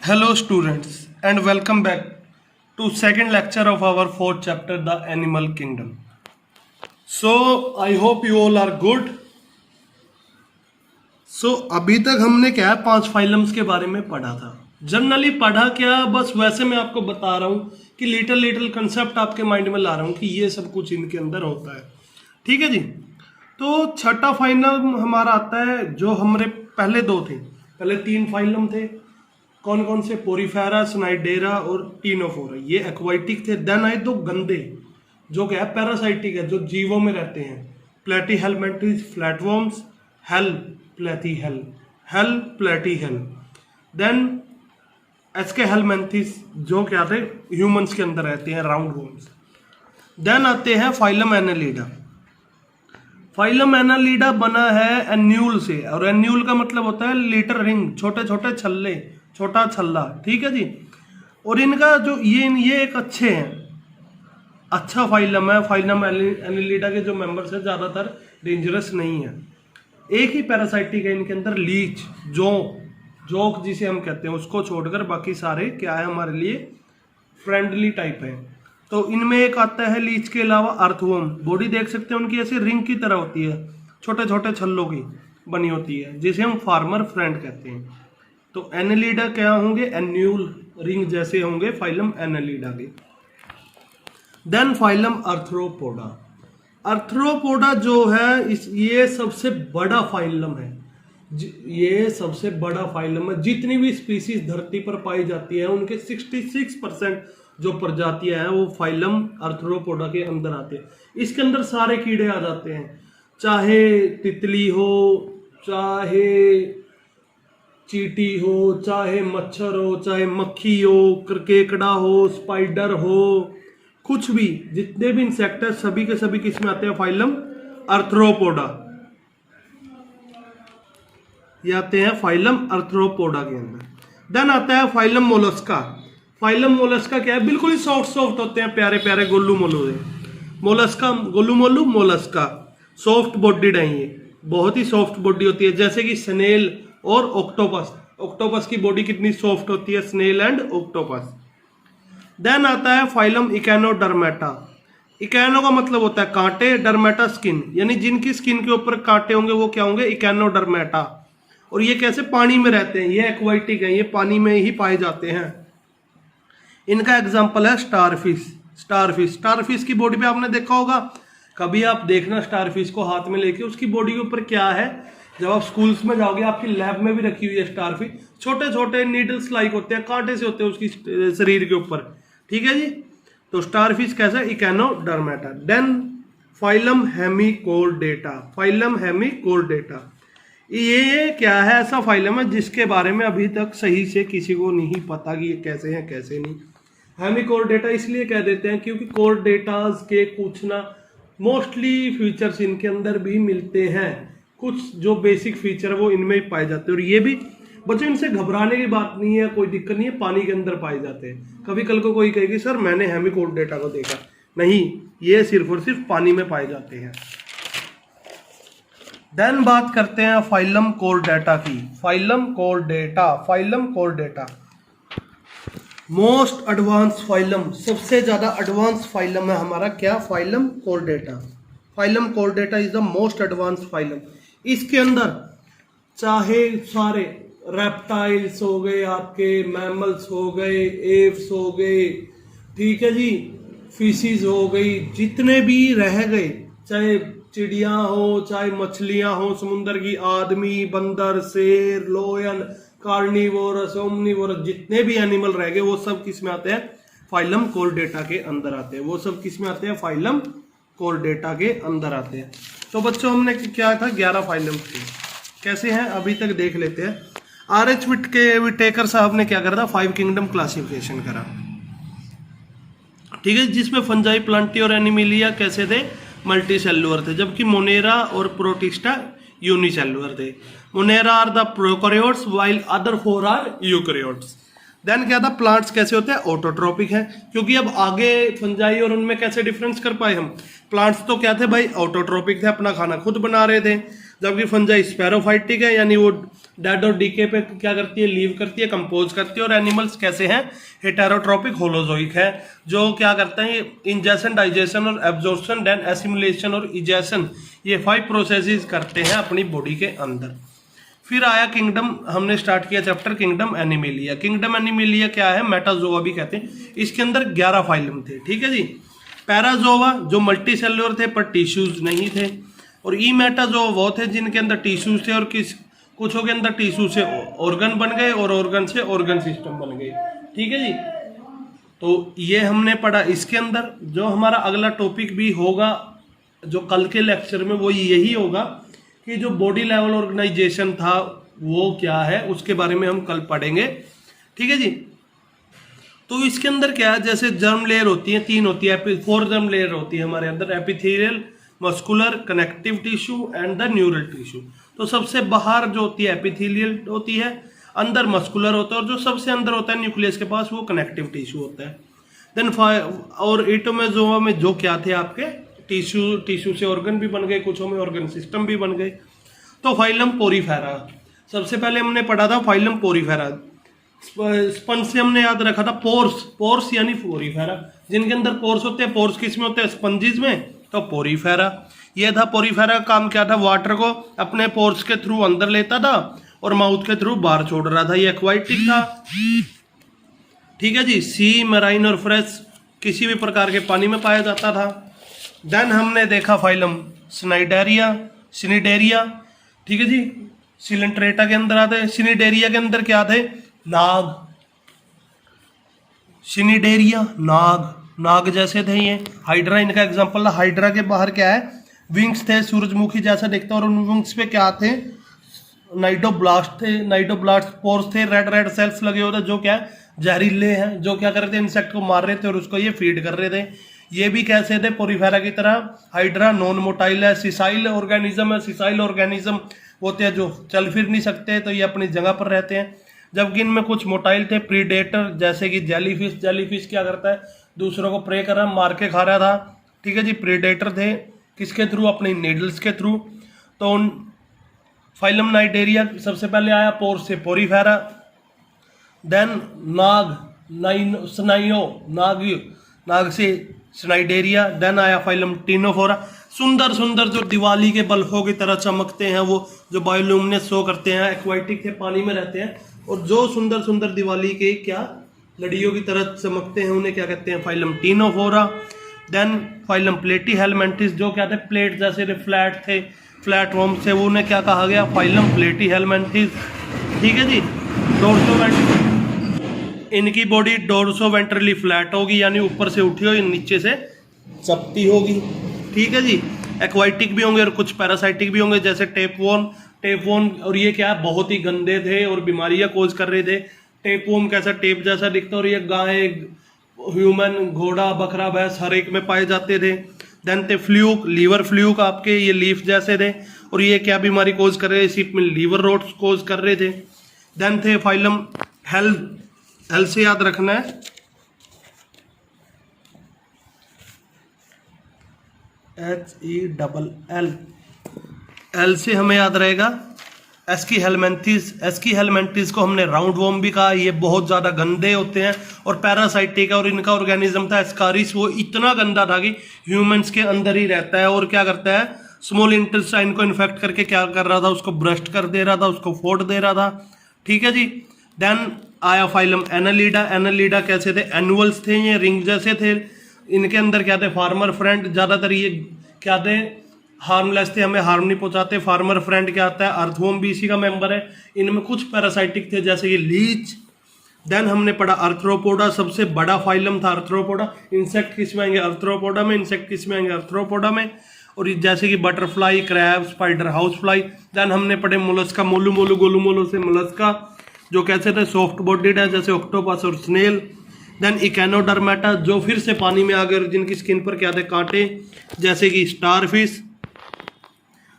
Hello students and welcome back to second lecture of our fourth chapter, the Animal Kingdom. So I hope you all are good. So अभी तक हमने क्या है 5 phylums के बारे में पढ़ा था. जनरली पढ़ा क्या, बस वैसे मैं आपको बता रहा हूँ कि लिटिल कंसेप्ट आपके माइंड में ला रहा हूँ कि ये सब कुछ इनके अंदर होता है. ठीक है जी. तो छठा फाइलम हमारा आता है जो हमारे पहले 2 थे. पहले 3 फाइलम थे. कौन कौन से? पोरीफेरा, स्नाइडेरा और टीनोफोरा. ये एक्वाटिक थे. देन आए 2 गंदे जो क्या है पैरासाइटिक है, जो जीवों में रहते हैं. प्लेटीहेलमिंथेस, फ्लैटवर्म्स, हेल प्लेटीहेल. देन एस्केहेलमिंथेस जो क्या थे ह्यूमंस के अंदर रहते हैं, राउंड वर्म्स. देन आते हैं फाइलम एनालिडा. फाइलम एनालिडा बना है एन्यूल से, और एन्यूल का मतलब होता है लिटर रिंग, छोटे छोटे छल्ले, छोटा छल्ला. ठीक है जी. और इनका जो ये एक अच्छे हैं, अच्छा फाइलम है. फाइलम एनालिडा के जो मेंबर्स हैं ज़्यादातर डेंजरस नहीं है. एक ही पैरासाइटिक है इनके अंदर, लीच, जोक जिसे हम कहते हैं, उसको छोड़कर बाकी सारे क्या है हमारे लिए फ्रेंडली टाइप है. तो इनमें एक आता है लीच के अलावा अर्थवर्म. बॉडी देख सकते हैं उनकी ऐसे रिंग की तरह होती है, छोटे छोटे छल्लों की बनी होती है, जिसे हम फार्मर फ्रेंड कहते हैं. तो एनालिडा क्या होंगे? एन्यूल रिंग जैसे होंगे फाइलम एनालिडा के. Then phylum Arthropoda. आर्थ्रोपोडा जो है ये सबसे बड़ा फाइलम है. ये सबसे बड़ा फाइलम है. जितनी भी स्पीसीज धरती पर पाई जाती है उनके 66% जो प्रजातियां हैं वो फाइलम आर्थ्रोपोडा के अंदर आते हैं. इसके अंदर सारे कीड़े आ जाते हैं, चाहे तितली हो, चाहे चींटी हो, चाहे मच्छर हो, चाहे मक्खी हो, केकड़ा हो, स्पाइडर हो, कुछ भी, जितने भी इंसेक्ट है सभी के सभी किस में आते हैं? Phylum arthropoda. ये आते हैं फाइलम आर्थ्रोपोडा के अंदर. देन आता है फाइलम मोलस्का. फाइलम मोलस्का क्या है? बिल्कुल ही सॉफ्ट होते हैं, प्यारे प्यारे गोलू मोलू है. Mollusca, Golu Molu Mollusca soft bodied है. ये बहुत ही सॉफ्ट बॉडी होती है, जैसे कि स्नेल और ऑक्टोपस. ऑक्टोपस की बॉडी कितनी सॉफ्ट होती है, स्नेल एंड ऑक्टोपस. देन आता है फाइलम इकैनोडर्मेटा. इकैनो का मतलब होता है कांटे, डर्मेटा स्किन, यानी जिनकी स्किन के ऊपर कांटे होंगे वो क्या होंगे? इकैनोडर्मेटा. और ये कैसे? पानी में रहते हैं. ये एक्वाटिक है, ये पानी में ही पाए जाते हैं. इनका एग्जाम्पल है स्टारफिश. स्टारफिश की बॉडी पे आपने देखा होगा, कभी आप देखना स्टारफिश को हाथ में लेके, उसकी बॉडी के ऊपर क्या है. जब आप स्कूल्स में जाओगे आपकी लैब में भी रखी हुई है स्टारफिश. छोटे छोटे नीडल्स लाइक होते हैं, कांटे से होते हैं उसकी शरीर के ऊपर. ठीक है जी. तो स्टारफिश कैसा? Echinodermata. Then phylum Hemichordata. Phylum Hemichordata ये क्या है? ऐसा फाइलम है जिसके बारे में अभी तक सही से किसी को नहीं पता कि ये कैसे हैं कैसे नहीं. हेमिकोर्डेटा इसलिए कह देते हैं क्योंकि कोर्डेटास के कुछ ना मोस्टली फीचर्स इनके अंदर भी मिलते हैं. कुछ जो बेसिक फीचर है वो इनमें ही पाए जाते हैं. और ये भी बच्चों इनसे घबराने की बात नहीं है, कोई दिक्कत नहीं है, पानी के अंदर पाए जाते हैं. कभी कल को कोई कहेगी सर मैंने हेमिकोर्डेटा को देखा, नहीं, ये सिर्फ और सिर्फ पानी में पाए जाते हैं. देन बात करते हैं फाइलम कोर्डेटा की. Phylum Chordata most advance phylum, सबसे ज्यादा एडवांस फाइलम है हमारा क्या? Phylum Chordata. Phylum Chordata is the most advance phylum. इसके अंदर चाहे सारे रेप्टाइल्स हो गए, आपके मैमल्स हो गए, एव्स हो गए, ठीक है जी, फिशेस हो गई, जितने भी रह गए, चाहे चिड़िया हो, चाहे मछलियां हो समुद्र की, आदमी, बंदर, शेर, लोयन, कार्निवोरस, ओमनिवोरस, जितने भी एनिमल रह गए वो सब किस में आते हैं? फाइलम कोर्डेटा के अंदर आते हैं. वो सब किस में आते हैं? फाइलम कोर्डेटा के अंदर आते हैं. तो बच्चों हमने क्या था? 11 फाइलम थे. कैसे हैं अभी तक देख लेते हैं. R.H. विटेकर साहब ने क्या करा था? 5 किंगडम क्लासिफिकेशन करा. ठीक है, जिसमें फंजाई, प्लांटी और एनिमिलिया कैसे थे? मल्टी सेलुलर थे, जबकि मोनेरा और प्रोटिस्टा यूनिसेलुलर थे. Monera are the prokaryotes while other 4 are eukaryotes. Then क्या था? प्लांट्स कैसे होते हैं? ऑटोट्रोपिक है, क्योंकि अब आगे फंजाई और उनमें कैसे डिफरेंस कर पाए हम? प्लांट्स तो क्या थे भाई? ऑटोट्रोपिक थे, अपना खाना खुद बना रहे थे, जबकि फंजाई स्पैरोफाइटिक है, यानी वो डेड और डीके पे क्या करती है, लीव करती है, कंपोज करती है। और एनिमल्स कैसे हैं, हेटेरोट्रोपिक होलोजोइक है, जो क्या करते हैं, इंजेशन, डाइजेशन और एब्जॉर्प्शन, देन एसिमुलेशन और इजेशन, ये 5 प्रोसेसेस करते हैं अपनी बॉडी के अंदर। फिर आया किंगडम, हमने स्टार्ट किया chapter kingdom animalia. Kingdom animalia क्या है, मेटाजोआ भी कहते हैं। इसके अंदर 11 फाइलम थे, ठीक है जी। पैराजोआ जो मल्टी सेलुलर थे पर टिश्यूज नहीं थे, और ई मेटाजोआ वो थे जिनके अंदर टिश्यूज थे और कुछों के अंदर टिश्यू से ऑर्गन बन गए और ऑर्गन से ऑर्गन सिस्टम बन गए, ठीक है जी। तो ये हमने पढ़ा। इसके अंदर जो हमारा अगला टॉपिक भी होगा जो कल के लेक्चर में, वो यही होगा कि जो बॉडी लेवल ऑर्गेनाइजेशन था वो क्या है, उसके बारे में हम कल पढ़ेंगे, ठीक है जी। तो इसके अंदर क्या है, जैसे जर्म लेयर होती है, 3 होती है, 4 जर्म लेयर होती है हमारे अंदर, epithelial, muscular, connective tissue and the neural tissue. तो सबसे बाहर जो होती है एपिथेलियल होती है, अंदर मस्कुलर होता है, और जो सबसे अंदर होता है न्यूक्लियस के पास, वो कनेक्टिव टिश्यू होता है। देन और एटोमेजोआ में जो क्या थे आपके टिश्यू से ऑर्गन भी बन गए, कुछों में ऑर्गन सिस्टम भी बन गए। तो फाइलम पोरीफेरा, सबसे पहले हमने पढ़ा था फाइलम पोरीफेरा। स्पंज से हमने याद रखा था पोर्स यानी पोरीफेरा, जिनके अंदर पोर्स होते हैं। पोर्स किस में होते हैं, स्पंजिस में, तो पोरीफेरा ये था। पोरीफेरा का काम क्या था, वाटर को अपने पोर्स के थ्रू अंदर लेता था और माउथ के थ्रू बाहर छोड़ रहा था। ये एक्वाटिक था, ठीक है जी। सी, मराइन और फ्रेश किसी भी प्रकार के पानी में पाया जाता था। देन हमने देखा फाइलम सिनिडेरिया, ठीक है जी। सिलेंट्रेटा के अंदर आते हैं। सिनिडेरिया के अंदर क्या थे, नाग, सिनिडेरिया नाग जैसे थे ये। हाइड्रा इनका एग्जांपल था। हाइड्रा के बाहर क्या है, विंग्स थे, सूरजमुखी जैसा दिखता है, और उन विंग्स पे क्या थे, नाइटोब्लास्ट थे। नाइटोब्लास्ट पोर्स थे, रेड सेल्स लगे होते, जो क्या है, जहरीले हैं, जो क्या कर रहे थे, इंसेक्ट को मार रहे थे और उसको ये फीड कर रहे थे। ये भी कैसे थे, पोरीफेरा की तरह। हाइड्रा नॉन मोटाइल है, सिसाइल ऑर्गेनिज्म है। सिसाइल ऑर्गेनिज्म होते हैं जो चल फिर नहीं सकते, तो ये अपनी जगह पर रहते हैं। जबकि इनमें कुछ मोटाइल थे, प्रीडेटर, जैसे कि जेलीफिश क्या करता है, दूसरों को प्रे कर रहा, मार के खा रहा था, ठीक है जी। प्रीडेटर थे, किसके थ्रू, अपने नीडल्स के थ्रू। तो उन फाइलम नाइडेरिया सबसे पहले आया पोर्स से, पोरीफेरा। देन नाग से स्नाइडेरिया। देन आया फाइलम टिनोफोरा। सुंदर जो दिवाली के बल्बों की तरह चमकते हैं, वो जो बायोल्यूमिनेंस शो करते हैं, एक्वाटिक थे, पानी में रहते हैं, और जो सुंदर दिवाली के क्या लड़ियों की तरह चमकते हैं, उन्हें क्या कहते हैं, फाइलम टिनोफोरा। देन फाइलम प्लेटीहेलमिन्थिस, जो क्या थे, प्लेट जैसे फ्लैट थे, फ्लैट वॉर्म से, वो उन्हें क्या कहा गया, फाइलम प्लेटीहेलमिन्थिस, ठीक है जी। इनकी बॉडी डोर्सोवेंट्रली फ्लैट होगी, यानी ऊपर से उठी होगी, नीचे से चपटी होगी, ठीक है जी। एक्वाटिक भी होंगे और कुछ पैरासाइटिक भी होंगे, जैसे टेपवॉर्म, और ये क्या बहुत ही गंदे थे और बीमारियां कोज कर रहे थे। टेपवॉर्म कैसा, टेप जैसा दिखता, और ये गाय, ह्यूमन, घोड़ा, बकरा, भैंस हर एक में पाए जाते थे। देन थे फ्लूक, लीवर फ्लूक, आपके ये लीफ जैसे थे, और ये क्या बीमारी कोज कर रहे थे, शिप में लीवर रोट्स कोज कर रहे थे। देन थे फाइलम हेल से याद रखना है, HELL से हमें याद रहेगा एस्कीहेलमिन्थिस को हमने राउंड वॉर्म भी कहा। ये बहुत ज़्यादा गंदे होते हैं और पैरासाइटिक है, और इनका ऑर्गेनिज्म था एस्कारिस, वो इतना गंदा था कि ह्यूमंस के अंदर ही रहता है, और क्या करता है, स्मॉल इंटेस्टाइन को इन्फेक्ट करके क्या कर रहा था, उसको ब्रस्ट कर दे रहा था, उसको फोड़ दे रहा था, ठीक है जी। देन आया फाइलम एनालिडा कैसे थे, एनुअल्स थे, ये रिंग जैसे थे। इनके अंदर क्या थे, फार्मर फ्रेंड, ज़्यादातर ये क्या थे, हार्मलेस थे, हमें हार्म नहीं पहुंचाते। फार्मर फ्रेंड क्या आता है, अर्थवॉर्म भी इसी का मेंबर है। इनमें कुछ पैरासाइटिक थे, जैसे कि लीच। देन हमने पढ़ा अर्थ्रोपोडा, सबसे बड़ा फाइलम था अर्थ्रोपोडा। इंसेक्ट किस में आएंगे, अर्थ्रोपोडा में। इंसेक्ट किस में आएंगे, अर्थ्रोपोडा में। और जैसे कि butterfly, crab, spider, house fly. Then हमने पढ़े मोलस्का, गोलूमोलू से मोलस्का, जो कैसे थे, सॉफ्ट बॉडीड है, जैसे ऑक्टोपस और स्नेल। देन इकेनोडर्मेटा, जो फिर से पानी में आ गए, जिनकी स्किन पर क्या थे, कांटे, जैसे कि स्टारफिश।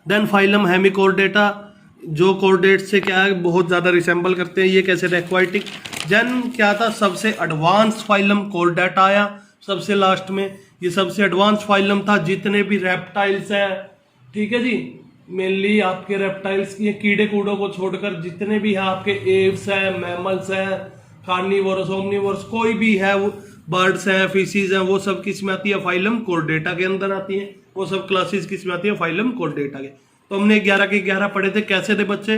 देन फाइलम हेमिकोर्डेटा, जो कोर्डेट से क्या है, बहुत ज़्यादा रिसेंबल करते हैं, ये कैसे थे, एक्वाटिक। देन क्या था, सबसे एडवांस फाइलम कोर्डेटा आया सबसे लास्ट में। ये सबसे एडवांस फाइलम था, जितने भी रेप्टाइल्स हैं, ठीक है जी, मेनली आपके रेप्टाइल्स की कीड़े कूड़ों को छोड़कर जितने भी हैं आपके एव्स हैं, मैमल्स हैं, कार्निवोरस, ओमनिवोरस, कोई भी है, वो बर्ड्स हैं, फिशीज हैं, वो सब किस में आती है? फाइलम कोर्डेटा के अंदर आती हैं। वो सब क्लासेस किस में आती है? फाइलम कोर्डेटा के। तो हमने 11 के 11 पढ़े थे, कैसे थे बच्चे?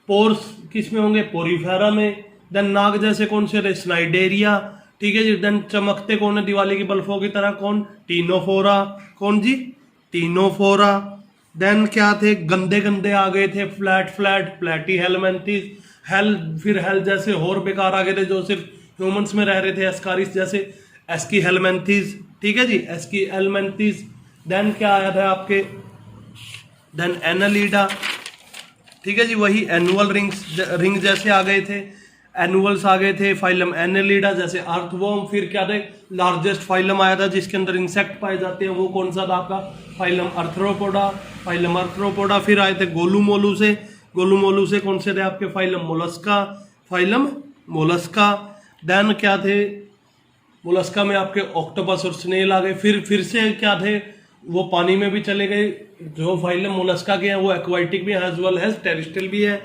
पोर्स किस में होंगे? पोरीफेरा में। देन नाग जैसे कौन से रहे? स्नाइडेरिया, ठीक है जी। देन चमकते कौन है दिवाली की बल्फों की तरह? कौन? टीनोफोरा। कौन जी? टीनोफोरा। देन क्या थे? गंदे गंदे आ गए थे, फ्लैट फ्लैट, प्लेटी हेलमेंथिस। हेल, फिर हेल जैसे और बेकार आ गए थे जो सिर्फ ह्यूमंस में रह रहे थे, एस्कारिस जैसे, एस्की हेलमेंथिस, ठीक है जी, एस्की हेलमेंथिस। देन क्या आया था आपके? देन एनालिडा, ठीक है जी, वही एनुअल रिंग जैसे आ गए थे, एनुअल्स आ गए थे। फाइलम एनालिडा जैसे अर्थवॉर्म। फिर क्या थे? लार्जेस्ट फाइलम आया था जिसके अंदर इंसेक्ट पाए जाते हैं, वो कौन सा था आपका? Phylum Arthropoda. Phylum Arthropoda. फिर आए थे गोलूमोलू से। गोलूमोलू से कौन से थे आपके? Phylum Mollusca. Phylum Mollusca. Then क्या थे? मोलस्का में आपके ऑक्टोपस और स्नेल आ गए। फिर से क्या थे? वो पानी में भी चले गए। जो फाइलम मोलस्का के हैं वो एक्वाटिक भी है, एज वेल एज टेरिस्ट्रियल भी है।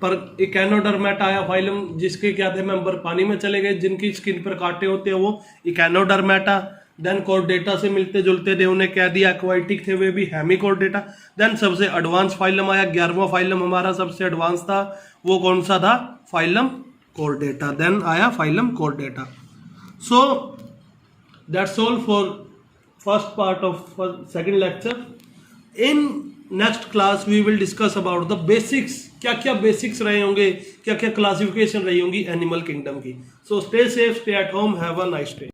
पर इकैनोडर्मेट आया फाइलम, जिसके क्या थे मेंबर पानी में चले गए, जिनकी स्किन पर कांटे होते हैं, वो इकैनोडर्मेटा। देन कॉर्डेटा से मिलते जुलते थे, उन्हें कह दिया एक्वाटिक थे, वे भी हेमिकॉर्डेटा। देन सबसे एडवांस फाइलम आया, 11वां फाइलम हमारा सबसे एडवांस था, वो कौन सा था? Phylum Chordata. देन आया phylum Chordata. So that's all for first part of second lecture. In next class we will discuss about the basics, क्या क्या बेसिक्स रहे होंगे, क्या क्या क्लासिफिकेशन रही होंगी एनिमल किंगडम की। So stay safe, stay at home, have a nice day.